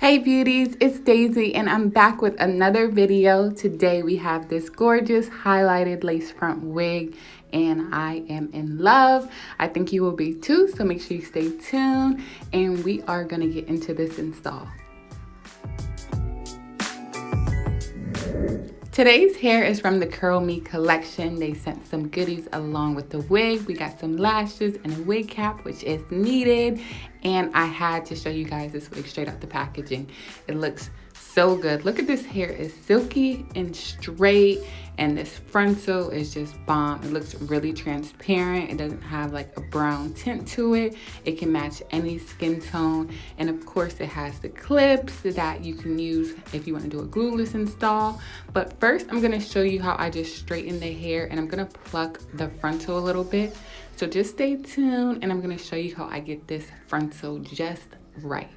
Hey beauties, it's Daisy and I'm back with another video. Today we have this gorgeous highlighted lace front wig and I am in love. I think you will be too, so make sure you stay tuned and we are gonna get into this install. Today's hair is from the CurlyMe collection. They sent some goodies along with the wig. We got some lashes and a wig cap, which is needed. And I had to show you guys this wig straight out the packaging. It looks so good. Look at this hair, it's silky and straight, and this frontal is just bomb. It looks really transparent. It doesn't have like a brown tint to it. It can match any skin tone. And of course it has the clips that you can use if you want to do a glueless install. But first I'm gonna show you how I just straighten the hair, and I'm gonna pluck the frontal a little bit. So just stay tuned and I'm gonna show you how I get this frontal just right.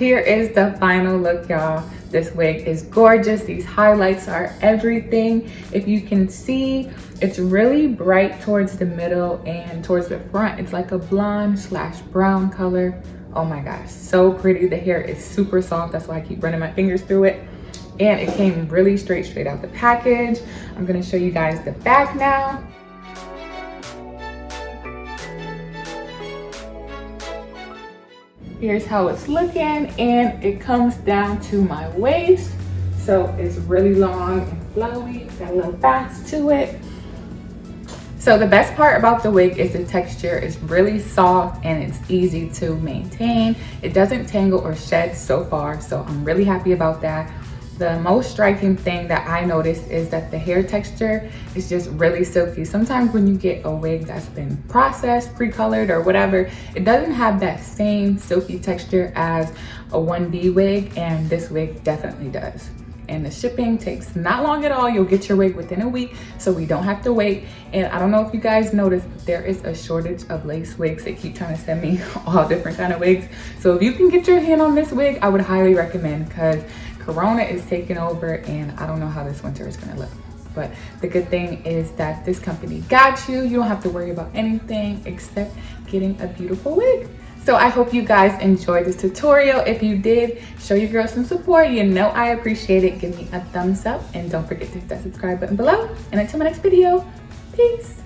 here is the final look, y'all. This wig is gorgeous. These highlights are everything. If you can see, it's really bright towards the middle and towards the front. It's like a blonde / brown color. Oh my gosh, so pretty. The hair is super soft. That's why I keep running my fingers through it. And it came really straight out the package. I'm gonna show you guys the back now. Here's how it's looking, and it comes down to my waist. So it's really long and flowy, got a little bounce to it. So the best part about the wig is the texture is really soft and it's easy to maintain. It doesn't tangle or shed so far, so I'm really happy about that. The most striking thing that I noticed is that the hair texture is just really silky. Sometimes when you get a wig that's been processed, pre-colored or whatever, it doesn't have that same silky texture as a 1B wig, and this wig definitely does. And the shipping takes not long at all. You'll get your wig within a week, so we don't have to wait. And I don't know if you guys noticed, but there is a shortage of lace wigs. They keep trying to send me all different kind of wigs. So if you can get your hand on this wig, I would highly recommend, because Corona is taking over and I don't know how this winter is gonna look. But the good thing is that this company got you. You don't have to worry about anything except getting a beautiful wig. So I hope you guys enjoyed this tutorial. If you did, show your girl some support. You know I appreciate it. Give me a thumbs up and don't forget to hit that subscribe button below. And until my next video, peace.